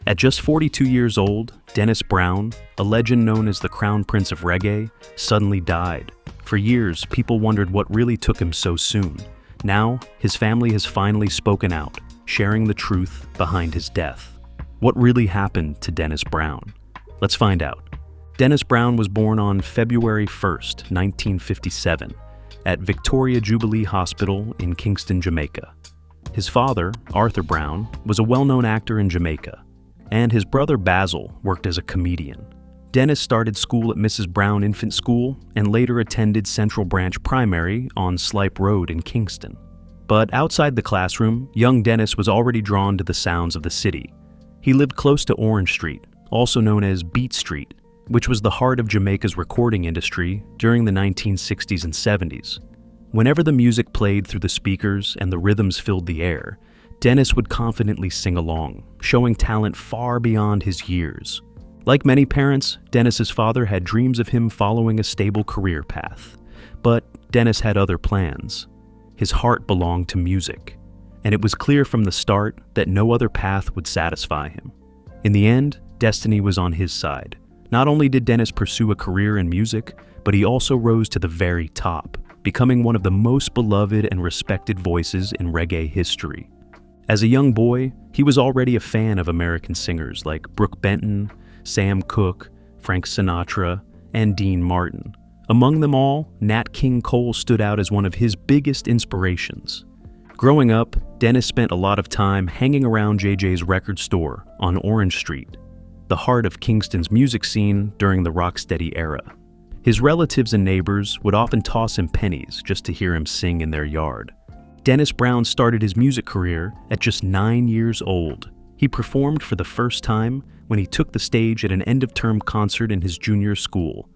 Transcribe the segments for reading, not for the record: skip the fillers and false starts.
At just 42 years old, Dennis Brown, a legend known as the Crown Prince of Reggae, suddenly died. For years, people wondered what really took him so soon. Now, his family has finally spoken out, sharing the truth behind his death. What really happened to Dennis Brown? Let's find out. Dennis Brown was born on February 1st, 1957, at Victoria Jubilee Hospital in Kingston, Jamaica. His father, Arthur Brown, was a well-known actor in Jamaica, and his brother Basil worked as a comedian. Dennis started school at Mrs. Brown Infant School and later attended Central Branch Primary on Slipe Road in Kingston. But outside the classroom, young Dennis was already drawn to the sounds of the city. He lived close to Orange Street, also known as Beat Street, which was the heart of Jamaica's recording industry during the 1960s and 70s. Whenever the music played through the speakers and the rhythms filled the air, Dennis would confidently sing along, showing talent far beyond his years. Like many parents, Dennis's father had dreams of him following a stable career path. But Dennis had other plans. His heart belonged to music, and it was clear from the start that no other path would satisfy him. In the end, destiny was on his side. Not only did Dennis pursue a career in music, but he also rose to the very top, becoming one of the most beloved and respected voices in reggae history. As a young boy, he was already a fan of American singers like Brooke Benton, Sam Cooke, Frank Sinatra, and Dean Martin. Among them all, Nat King Cole stood out as one of his biggest inspirations. Growing up, Dennis spent a lot of time hanging around JJ's record store on Orange Street, the heart of Kingston's music scene during the rocksteady era. His relatives and neighbors would often toss him pennies just to hear him sing in their yard. Dennis Brown started his music career at just 9 years old. He performed for the first time when he took the stage at an end-of-term concert in his junior school.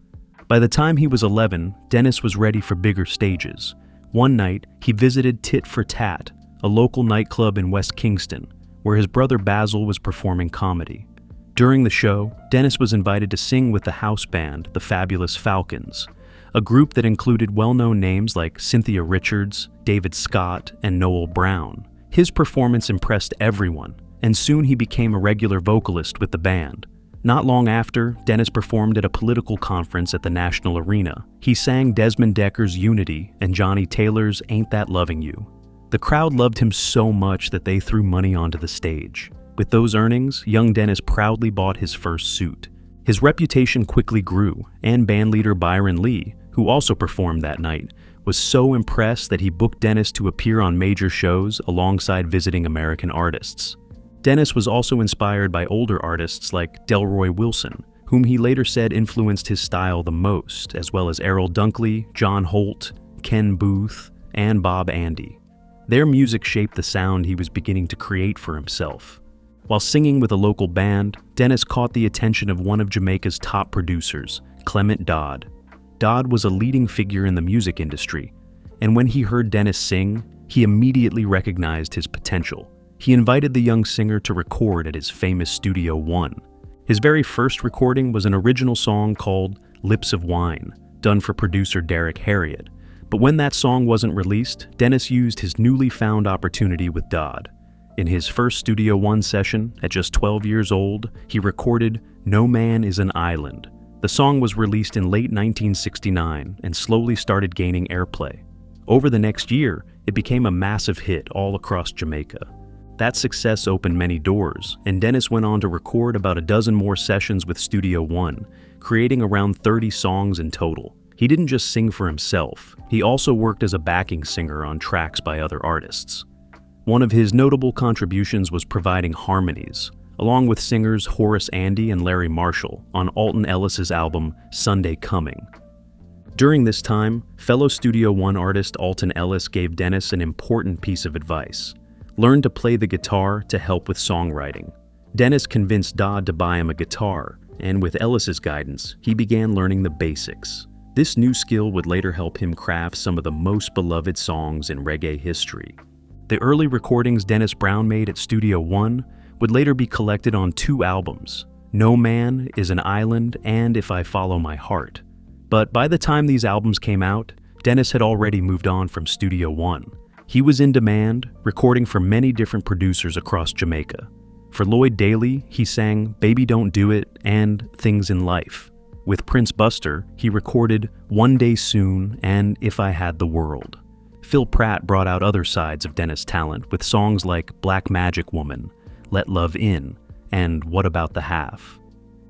By the time he was 11, Dennis was ready for bigger stages. One night, he visited Tit for Tat, a local nightclub in West Kingston, where his brother Basil was performing comedy. During the show, Dennis was invited to sing with the house band, the Fabulous Falcons, a group that included well-known names like Cynthia Richards, David Scott, and Noel Brown. His performance impressed everyone, and soon he became a regular vocalist with the band. Not long after, Dennis performed at a political conference at the National Arena. He sang Desmond Decker's Unity and Johnny Taylor's Ain't That Loving You. The crowd loved him so much that they threw money onto the stage. With those earnings, young Dennis proudly bought his first suit. His reputation quickly grew, and bandleader Byron Lee, who also performed that night, was so impressed that he booked Dennis to appear on major shows alongside visiting American artists. Dennis was also inspired by older artists like Delroy Wilson, whom he later said influenced his style the most, as well as Errol Dunkley, John Holt, Ken Booth, and Bob Andy. Their music shaped the sound he was beginning to create for himself. While singing with a local band, Dennis caught the attention of one of Jamaica's top producers, Clement Dodd. Dodd was a leading figure in the music industry, and when he heard Dennis sing, he immediately recognized his potential. He invited the young singer to record at his famous Studio One. His very first recording was an original song called Lips of Wine, done for producer Derek Harriott. But when that song wasn't released, Dennis used his newly found opportunity with Dodd. In his first Studio One session, at just 12 years old, he recorded No Man is an Island. The song was released in late 1969 and slowly started gaining airplay. Over the next year, it became a massive hit all across Jamaica. That success opened many doors, and Dennis went on to record about a dozen more sessions with Studio One, creating around 30 songs in total. He didn't just sing for himself, he also worked as a backing singer on tracks by other artists. One of his notable contributions was providing harmonies, along with singers Horace Andy and Larry Marshall on Alton Ellis's album Sunday Coming. During this time, fellow Studio One artist Alton Ellis gave Dennis an important piece of advice: learn to play the guitar to help with songwriting. Dennis convinced Dodd to buy him a guitar, and with Ellis's guidance, he began learning the basics. This new skill would later help him craft some of the most beloved songs in reggae history. The early recordings Dennis Brown made at Studio One would later be collected on 2 albums, No Man is an Island and If I Follow My Heart. But by the time these albums came out, Dennis had already moved on from Studio One. He was in demand, recording for many different producers across Jamaica. For Lloyd Daly, he sang Baby Don't Do It and Things in Life. With Prince Buster, he recorded One Day Soon and If I Had the World. Phil Pratt brought out other sides of Dennis' talent with songs like Black Magic Woman, Let Love In, and What About the Half.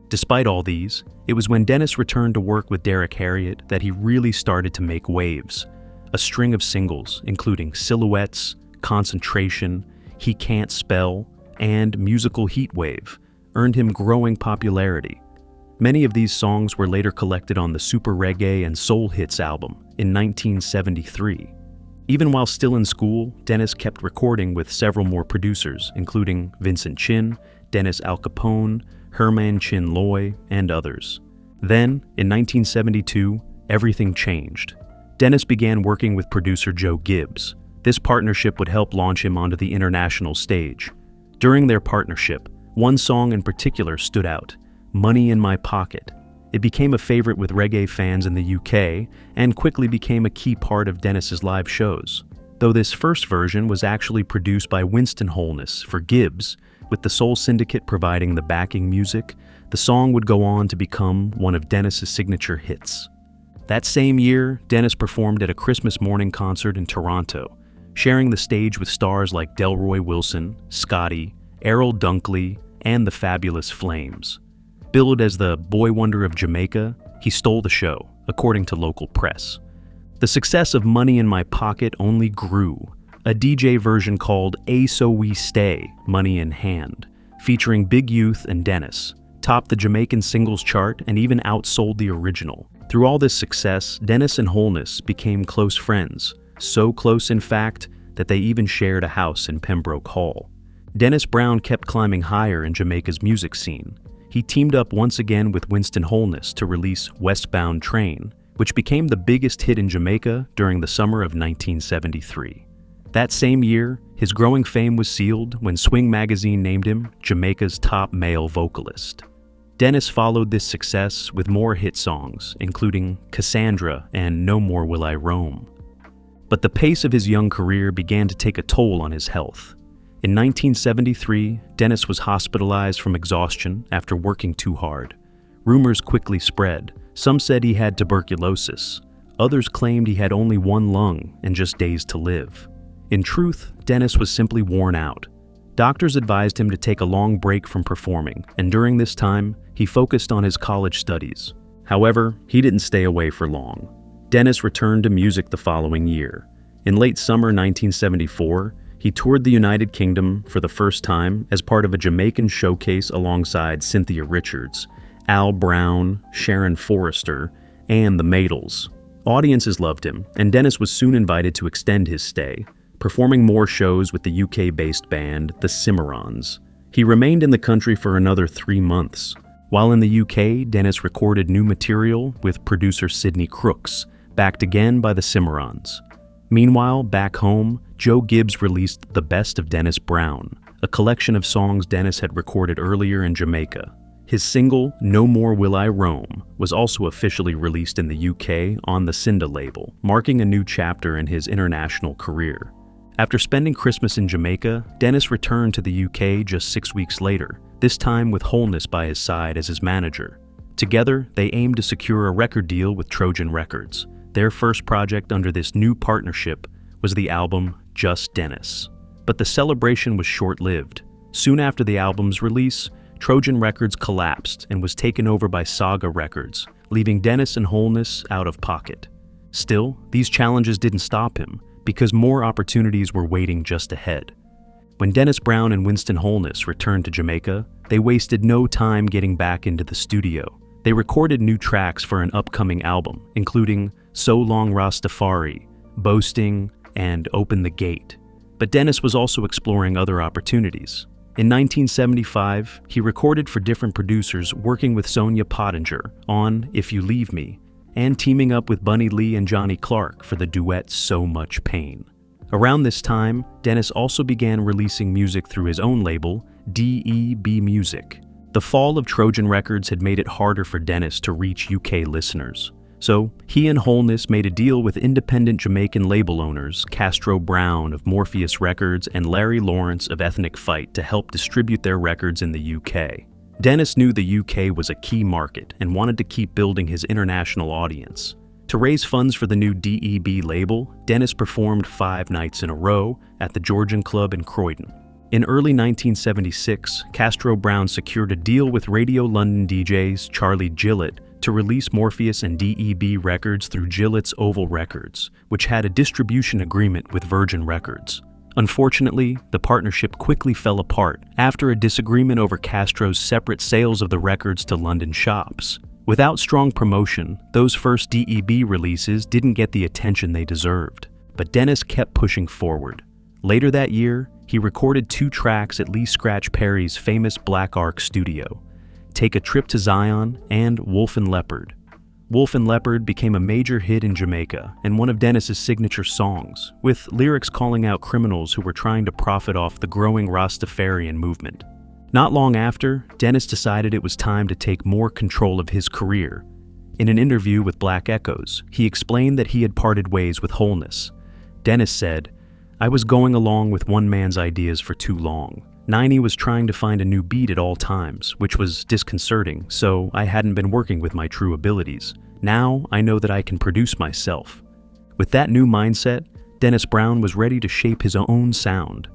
Despite all these, it was when Dennis returned to work with Derek Harriott that he really started to make waves. A string of singles, including Silhouettes, Concentration, He Can't Spell, and Musical Heatwave, earned him growing popularity. Many of these songs were later collected on the Super Reggae and Soul Hits album in 1973. Even while still in school, Dennis kept recording with several more producers, including Vincent Chin, Dennis Al Capone, Herman Chin Loy, and others. Then, in 1972, everything changed. Dennis began working with producer Joe Gibbs. This partnership would help launch him onto the international stage. During their partnership, one song in particular stood out, Money in My Pocket. It became a favorite with reggae fans in the UK and quickly became a key part of Dennis's live shows. Though this first version was actually produced by Winston Holness for Gibbs, with the Soul Syndicate providing the backing music, the song would go on to become one of Dennis's signature hits. That same year, Dennis performed at a Christmas morning concert in Toronto, sharing the stage with stars like Delroy Wilson, Scotty, Errol Dunkley, and the Fabulous Flames. Billed as the boy wonder of Jamaica, he stole the show, according to local press. The success of Money in My Pocket only grew. A DJ version called A So We Stay, Money in Hand, featuring Big Youth and Dennis, topped the Jamaican singles chart and even outsold the original. Through all this success, Dennis and Holness became close friends, so close in fact that they even shared a house in Pembroke Hall. Dennis Brown kept climbing higher in Jamaica's music scene. He teamed up once again with Winston Holness to release Westbound Train, which became the biggest hit in Jamaica during the summer of 1973. That same year, his growing fame was sealed when Swing magazine named him Jamaica's top male vocalist. Dennis followed this success with more hit songs, including Cassandra and No More Will I Roam. But the pace of his young career began to take a toll on his health. In 1973, Dennis was hospitalized from exhaustion after working too hard. Rumors quickly spread. Some said he had tuberculosis. Others claimed he had only one lung and just days to live. In truth, Dennis was simply worn out. Doctors advised him to take a long break from performing, and during this time, he focused on his college studies. However, he didn't stay away for long. Dennis returned to music the following year. In late summer 1974, he toured the United Kingdom for the first time as part of a Jamaican showcase alongside Cynthia Richards, Al Brown, Sharon Forrester, and the Maidles. Audiences loved him, and Dennis was soon invited to extend his stay, performing more shows with the UK-based band, the Cimarrons. He remained in the country for another 3 months. While in the UK, Dennis recorded new material with producer Sidney Crooks, backed again by the Cimarrons. Meanwhile, back home, Joe Gibbs released The Best of Dennis Brown, a collection of songs Dennis had recorded earlier in Jamaica. His single, No More Will I Roam, was also officially released in the UK on the Cinda label, marking a new chapter in his international career. After spending Christmas in Jamaica, Dennis returned to the UK just 6 weeks later, this time with Holness by his side as his manager. Together, they aimed to secure a record deal with Trojan Records. Their first project under this new partnership was the album Just Dennis. But the celebration was short-lived. Soon after the album's release, Trojan Records collapsed and was taken over by Saga Records, leaving Dennis and Holness out of pocket. Still, these challenges didn't stop him, because more opportunities were waiting just ahead. When Dennis Brown and Winston Holness returned to Jamaica, they wasted no time getting back into the studio. They recorded new tracks for an upcoming album, including So Long Rastafari, Boasting, and Open the Gate. But Dennis was also exploring other opportunities. In 1975, he recorded for different producers, working with Sonia Pottinger on If You Leave Me, and teaming up with Bunny Lee and Johnny Clark for the duet So Much Pain. Around this time, Dennis also began releasing music through his own label, DEB Music. The fall of Trojan Records had made it harder for Dennis to reach UK listeners. So he and Wholeness made a deal with independent Jamaican label owners Castro Brown of Morpheus Records and Larry Lawrence of Ethnic Fight to help distribute their records in the UK. Dennis knew the UK was a key market and wanted to keep building his international audience. To raise funds for the new DEB label, Dennis performed 5 nights in a row at the Georgian Club in Croydon. In early 1976, Castro Brown secured a deal with Radio London DJs Charlie Gillett to release Morpheus and DEB records through Gillett's Oval Records, which had a distribution agreement with Virgin Records. Unfortunately, the partnership quickly fell apart after a disagreement over Castro's separate sales of the records to London shops. Without strong promotion, those first DEB releases didn't get the attention they deserved. But Dennis kept pushing forward. Later that year, he recorded 2 tracks at Lee Scratch Perry's famous Black Ark studio, Take a Trip to Zion and Wolf and Leopard. Wolf and Leopard became a major hit in Jamaica and one of Dennis's signature songs, with lyrics calling out criminals who were trying to profit off the growing Rastafarian movement. Not long after, Dennis decided it was time to take more control of his career. In an interview with Black Echoes, he explained that he had parted ways with Wholeness. Dennis said, "I was going along with one man's ideas for too long. 90 was trying to find a new beat at all times, which was disconcerting, so I hadn't been working with my true abilities. Now I know that I can produce myself." With that new mindset, Dennis Brown was ready to shape his own sound.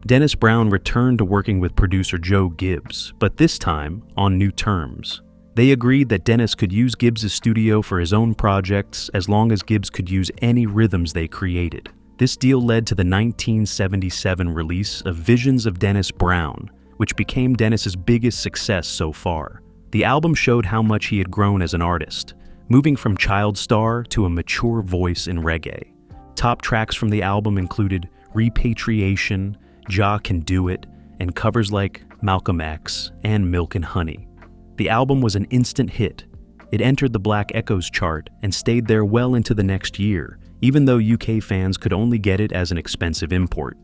Dennis Brown returned to working with producer Joe Gibbs, but this time on new terms. They agreed that Dennis could use Gibbs' studio for his own projects as long as Gibbs could use any rhythms they created. This deal led to the 1977 release of Visions of Dennis Brown, which became Dennis's biggest success so far. The album showed how much he had grown as an artist, moving from child star to a mature voice in reggae. Top tracks from the album included Repatriation, Ja Can Do It, and covers like Malcolm X and Milk and Honey. The album was an instant hit. It entered the Black Echoes chart and stayed there well into the next year, even though UK fans could only get it as an expensive import.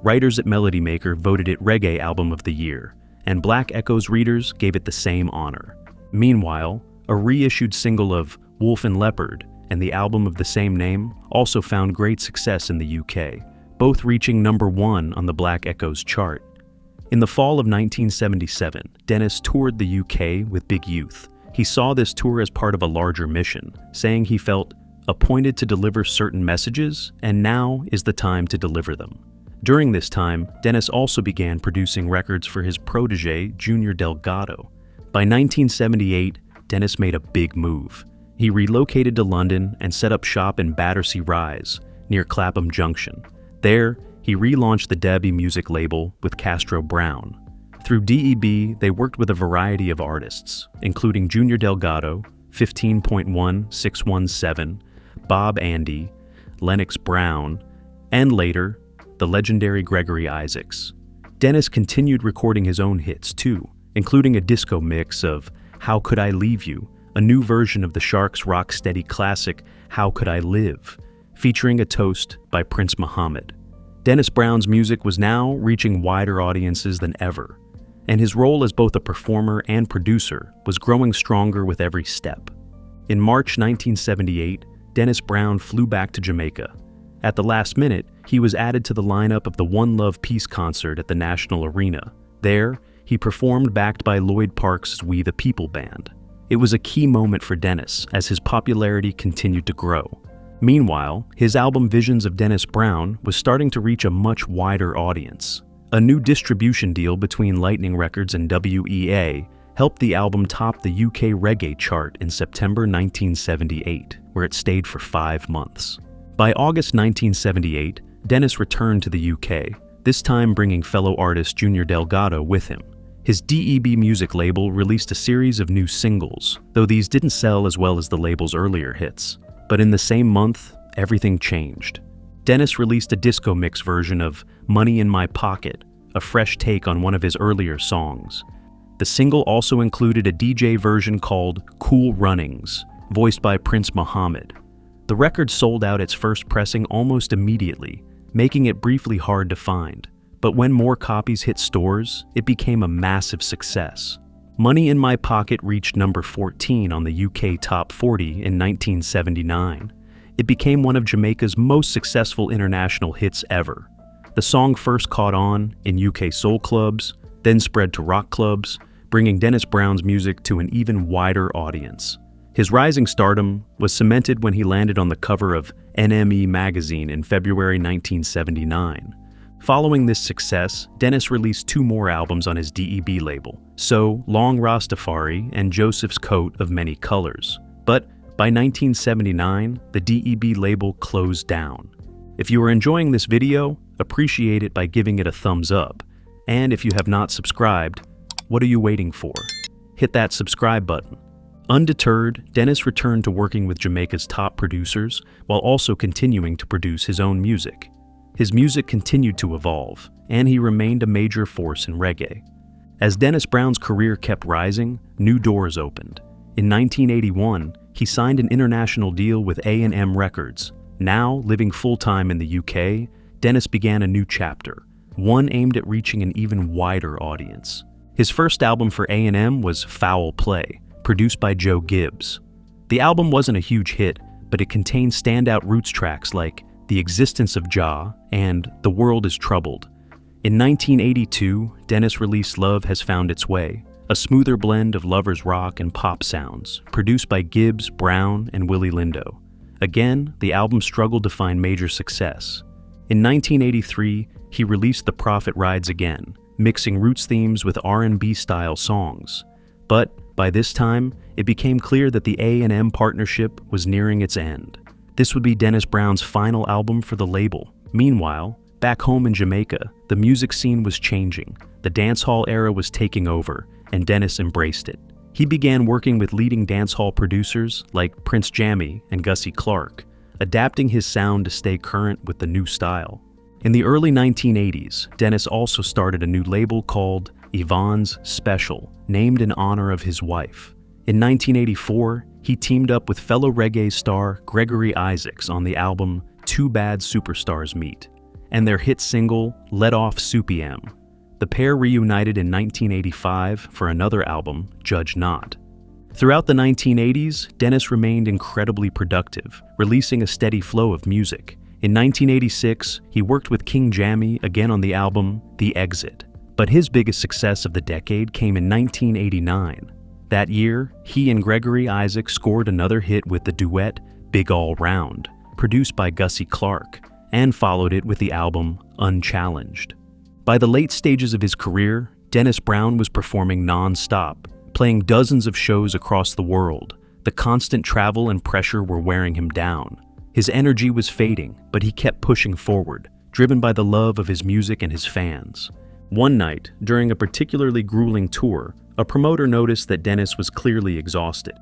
Writers at Melody Maker voted it Reggae Album of the Year, and Black Echoes readers gave it the same honor. Meanwhile, a reissued single of Wolf and Leopard and the album of the same name also found great success in the UK, both reaching #1 on the Black Echoes chart. In the fall of 1977, Dennis toured the UK with Big Youth. He saw this tour as part of a larger mission, saying he felt appointed to deliver certain messages, and now is the time to deliver them. During this time, Dennis also began producing records for his protege, Junior Delgado. By 1978, Dennis made a big move. He relocated to London and set up shop in Battersea Rise, near Clapham Junction. There, he relaunched the Debbie music label with Castro Brown. Through DEB, they worked with a variety of artists, including Junior Delgado, 15.1617, Bob Andy, Lennox Brown, and later, the legendary Gregory Isaacs. Dennis continued recording his own hits too, including a disco mix of How Could I Leave You, a new version of the Sharks' rock-steady classic How Could I Live, featuring a toast by Prince Muhammad. Dennis Brown's music was now reaching wider audiences than ever, and his role as both a performer and producer was growing stronger with every step. In March 1978, Dennis Brown flew back to Jamaica. At the last minute, he was added to the lineup of the One Love Peace concert at the National Arena. There, he performed backed by Lloyd Parks' We the People Band. It was a key moment for Dennis as his popularity continued to grow. Meanwhile, his album Visions of Dennis Brown was starting to reach a much wider audience. A new distribution deal between Lightning Records and WEA helped the album top the UK reggae chart in September 1978, where it stayed for 5 months. By August 1978, Dennis returned to the UK, this time bringing fellow artist Junior Delgado with him. His DEB music label released a series of new singles, though these didn't sell as well as the label's earlier hits. But in the same month, everything changed. Dennis released a disco mix version of Money in My Pocket, a fresh take on one of his earlier songs. The single also included a DJ version called Cool Runnings, voiced by Prince Muhammad. The record sold out its first pressing almost immediately, making it briefly hard to find. But when more copies hit stores, it became a massive success. Money in My Pocket reached number 14 on the UK Top 40 in 1979. It became one of Jamaica's most successful international hits ever. The song first caught on in UK soul clubs, then spread to rock clubs, bringing Dennis Brown's music to an even wider audience. His rising stardom was cemented when he landed on the cover of NME magazine in February 1979. Following this success, Dennis released 2 more albums on his DEB label, So Long Rastafari and Joseph's Coat of Many Colors. But by 1979, the DEB label closed down. If you are enjoying this video, appreciate it by giving it a thumbs up. And if you have not subscribed, what are you waiting for? Hit that subscribe button. Undeterred, Dennis returned to working with Jamaica's top producers while also continuing to produce his own music. His music continued to evolve, and he remained a major force in reggae. As Dennis Brown's career kept rising, new doors opened. In 1981, he signed an international deal with A&M Records. Now, living full-time in the UK, Dennis began a new chapter, one aimed at reaching an even wider audience. His first album for A&M was Foul Play, produced by Joe Gibbs. The album wasn't a huge hit, but it contained standout roots tracks like The Existence of Jah and The World is Troubled. In 1982, Dennis released Love Has Found Its Way, a smoother blend of lovers rock and pop sounds, produced by Gibbs, Brown, and Willie Lindo. Again, the album struggled to find major success. In 1983, he released The Prophet Rides Again, mixing roots themes with R&B style songs. But by this time, it became clear that the A&M partnership was nearing its end. This would be Dennis Brown's final album for the label. Meanwhile, back home in Jamaica, the music scene was changing. The dancehall era was taking over, and Dennis embraced it. He began working with leading dancehall producers like Prince Jammy and Gussie Clarke, adapting his sound to stay current with the new style. In the early 1980s, Dennis also started a new label called Yvonne's Special, named in honor of his wife. In 1984, he teamed up with fellow reggae star Gregory Isaacs on the album Two Bad Superstars Meet, and their hit single Let Off Soupy M. The pair reunited in 1985 for another album, Judge Not. Throughout the 1980s, Dennis remained incredibly productive, releasing a steady flow of music. In 1986, he worked with King Jammy again on the album The Exit. But his biggest success of the decade came in 1989. That year, he and Gregory Isaacs scored another hit with the duet Big All Round, produced by Gussie Clarke, and followed it with the album Unchallenged. By the late stages of his career, Dennis Brown was performing non-stop, playing dozens of shows across the world. The constant travel and pressure were wearing him down. His energy was fading, but he kept pushing forward, driven by the love of his music and his fans. One night, during a particularly grueling tour, a promoter noticed that Dennis was clearly exhausted.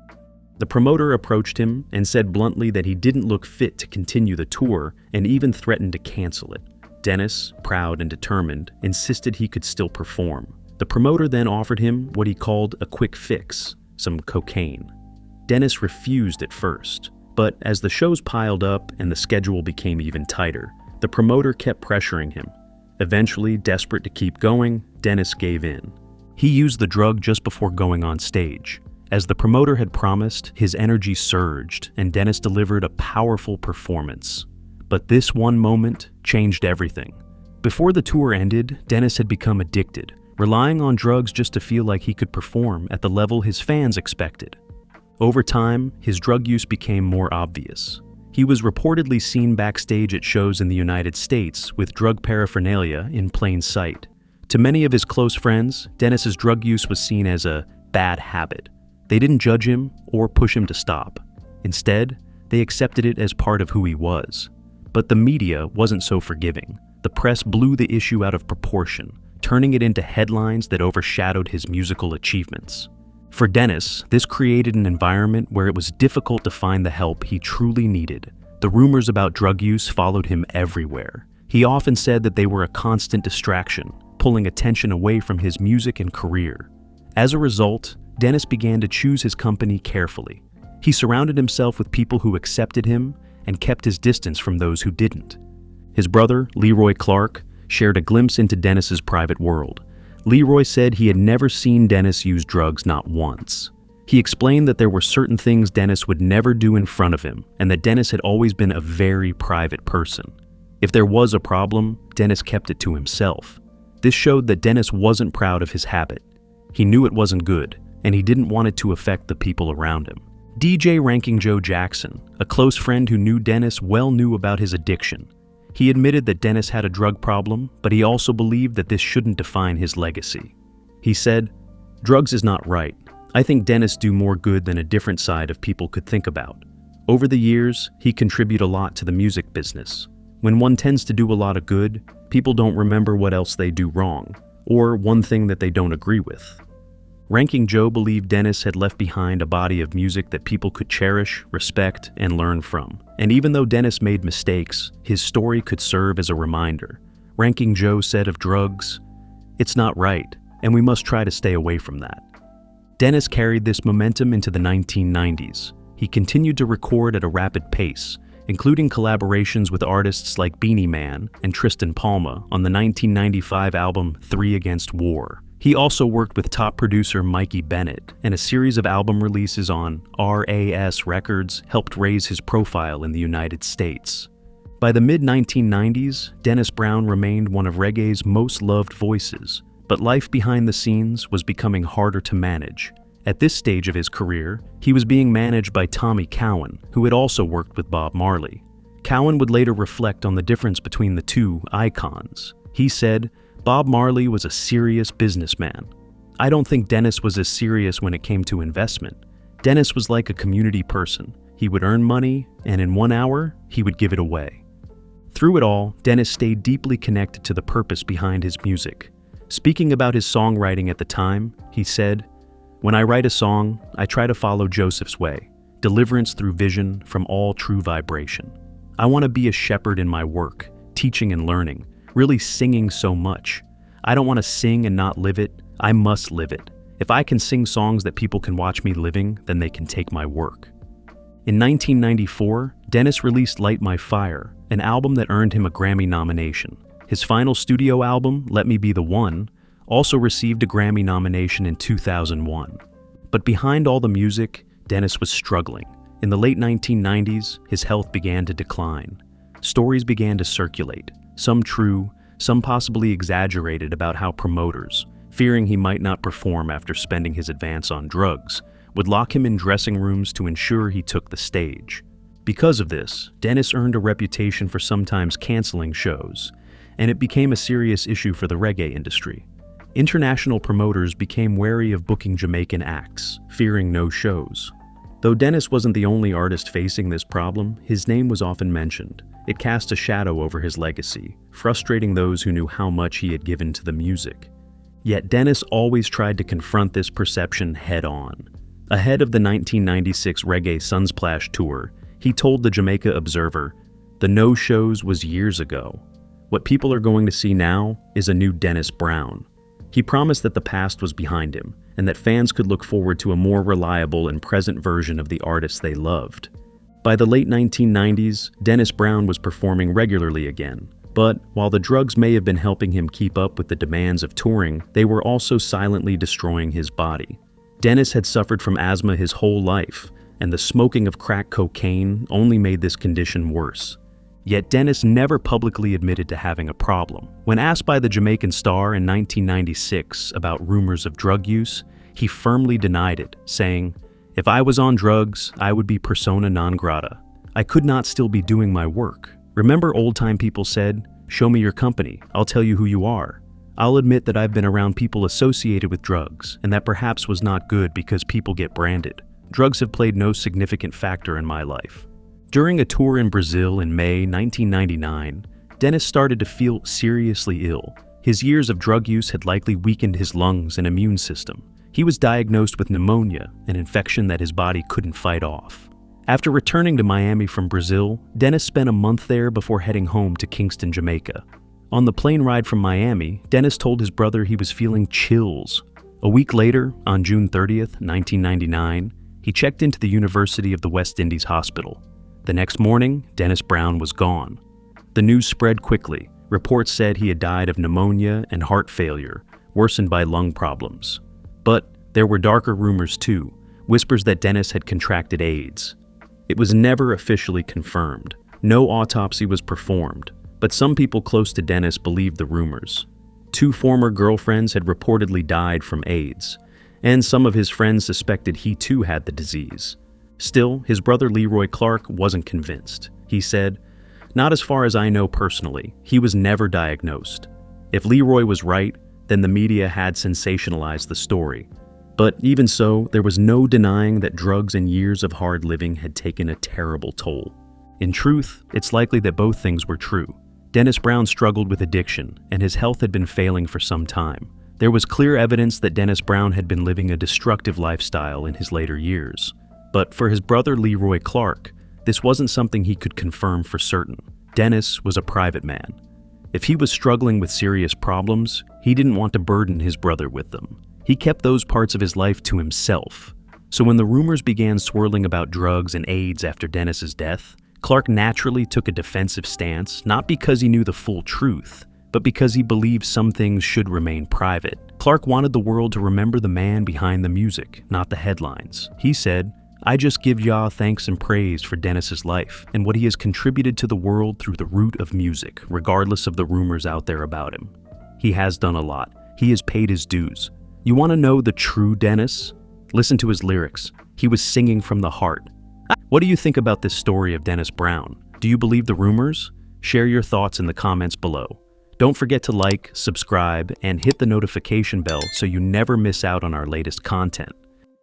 The promoter approached him and said bluntly that he didn't look fit to continue the tour and even threatened to cancel it. Dennis, proud and determined, insisted he could still perform. The promoter then offered him what he called a quick fix, some cocaine. Dennis refused at first, but as the shows piled up and the schedule became even tighter, the promoter kept pressuring him. Eventually, desperate to keep going, Dennis gave in. He used the drug just before going on stage. As the promoter had promised, his energy surged, and Dennis delivered a powerful performance. But this one moment changed everything. Before the tour ended, Dennis had become addicted, relying on drugs just to feel like he could perform at the level his fans expected. Over time, his drug use became more obvious. He was reportedly seen backstage at shows in the United States with drug paraphernalia in plain sight. To many of his close friends, Dennis's drug use was seen as a bad habit. They didn't judge him or push him to stop. Instead, they accepted it as part of who he was. But the media wasn't so forgiving. The press blew the issue out of proportion, turning it into headlines that overshadowed his musical achievements. For Dennis, this created an environment where it was difficult to find the help he truly needed. The rumors about drug use followed him everywhere. He often said that they were a constant distraction, pulling attention away from his music and career. As a result, Dennis began to choose his company carefully. He surrounded himself with people who accepted him and kept his distance from those who didn't. His brother, Leroy Clark, shared a glimpse into Dennis's private world. Leroy said he had never seen Dennis use drugs, not once. He explained that there were certain things Dennis would never do in front of him, and that Dennis had always been a very private person. If there was a problem, Dennis kept it to himself. This showed that Dennis wasn't proud of his habit. He knew it wasn't good, and he didn't want it to affect the people around him. DJ Ranking Joe Jackson, a close friend who knew Dennis well, knew about his addiction. He admitted that Dennis had a drug problem, but he also believed that this shouldn't define his legacy. He said, "Drugs is not right. I think Dennis do more good than a different side of people could think about. Over the years, he contribute a lot to the music business. When one tends to do a lot of good, people don't remember what else they do wrong, or one thing that they don't agree with." Ranking Joe believed Dennis had left behind a body of music that people could cherish, respect, and learn from. And even though Dennis made mistakes, his story could serve as a reminder. Ranking Joe said of drugs, "It's not right, and we must try to stay away from that." Dennis carried this momentum into the 1990s. He continued to record at a rapid pace, including collaborations with artists like Beanie Man and Tristan Palma on the 1995 album 3 Against War. He also worked with top producer Mikey Bennett, and a series of album releases on RAS Records helped raise his profile in the United States. By the mid-1990s, Dennis Brown remained one of reggae's most loved voices, but life behind the scenes was becoming harder to manage. At this stage of his career, he was being managed by Tommy Cowan, who had also worked with Bob Marley. Cowan would later reflect on the difference between the two icons. He said, "Bob Marley was a serious businessman. I don't think Dennis was as serious when it came to investment. Dennis was like a community person. He would earn money, and in 1 hour, he would give it away." Through it all, Dennis stayed deeply connected to the purpose behind his music. Speaking about his songwriting at the time, he said, "When I write a song, I try to follow Joseph's way, deliverance through vision from all true vibration. I want to be a shepherd in my work, teaching and learning, really singing so much. I don't want to sing and not live it, I must live it. If I can sing songs that people can watch me living, then they can take my work." In 1994, Dennis released Light My Fire, an album that earned him a Grammy nomination. His final studio album, Let Me Be the One, also received a Grammy nomination in 2001. But behind all the music, Dennis was struggling. In the late 1990s, his health began to decline. Stories began to circulate, some true, some possibly exaggerated, about how promoters, fearing he might not perform after spending his advance on drugs, would lock him in dressing rooms to ensure he took the stage. Because of this, Dennis earned a reputation for sometimes canceling shows, and it became a serious issue for the reggae industry. International promoters became wary of booking Jamaican acts, fearing no shows. Though Dennis wasn't the only artist facing this problem, his name was often mentioned. It cast a shadow over his legacy, frustrating those who knew how much he had given to the music. Yet Dennis always tried to confront this perception head-on. Ahead of the 1996 Reggae Sunsplash tour, he told the Jamaica Observer, "The no-shows was years ago. What people are going to see now is a new Dennis Brown." He promised that the past was behind him, and that fans could look forward to a more reliable and present version of the artists they loved. By the late 1990s, Dennis Brown was performing regularly again, but while the drugs may have been helping him keep up with the demands of touring, they were also silently destroying his body. Dennis had suffered from asthma his whole life, and the smoking of crack cocaine only made this condition worse. Yet Dennis never publicly admitted to having a problem. When asked by the Jamaican Star in 1996 about rumors of drug use, he firmly denied it, saying, "If I was on drugs, I would be persona non grata. I could not still be doing my work. Remember old-time people said, 'Show me your company, I'll tell you who you are.' I'll admit that I've been around people associated with drugs, and that perhaps was not good because people get branded. Drugs have played no significant factor in my life." During a tour in Brazil in May 1999, Dennis started to feel seriously ill. His years of drug use had likely weakened his lungs and immune system. He was diagnosed with pneumonia, an infection that his body couldn't fight off. After returning to Miami from Brazil, Dennis spent a month there before heading home to Kingston, Jamaica. On the plane ride from Miami, Dennis told his brother he was feeling chills. A week later, on June 30th, 1999, he checked into the University of the West Indies Hospital. The next morning, Dennis Brown was gone. The news spread quickly. Reports said he had died of pneumonia and heart failure, worsened by lung problems. But there were darker rumors too, whispers that Dennis had contracted AIDS. It was never officially confirmed. No autopsy was performed, but some people close to Dennis believed the rumors. 2 former girlfriends had reportedly died from AIDS, and some of his friends suspected he too had the disease. Still, his brother Leroy Clark wasn't convinced. He said, "Not as far as I know personally. He was never diagnosed." If Leroy was right, then the media had sensationalized the story. But even so, there was no denying that drugs and years of hard living had taken a terrible toll. In truth, it's likely that both things were true. Dennis Brown struggled with addiction, and his health had been failing for some time. There was clear evidence that Dennis Brown had been living a destructive lifestyle in his later years. But for his brother Leroy Clark, this wasn't something he could confirm for certain. Dennis was a private man. If he was struggling with serious problems, he didn't want to burden his brother with them. He kept those parts of his life to himself. So when the rumors began swirling about drugs and AIDS after Dennis's death, Clark naturally took a defensive stance, not because he knew the full truth, but because he believed some things should remain private. Clark wanted the world to remember the man behind the music, not the headlines. He said, "I just give Yah thanks and praise for Dennis's life and what he has contributed to the world through the root of music, regardless of the rumors out there about him. He has done a lot. He has paid his dues." You want to know the true Dennis? Listen to his lyrics. He was singing from the heart. What do you think about this story of Dennis Brown? Do you believe the rumors? Share your thoughts in the comments below. Don't forget to like, subscribe, and hit the notification bell so you never miss out on our latest content.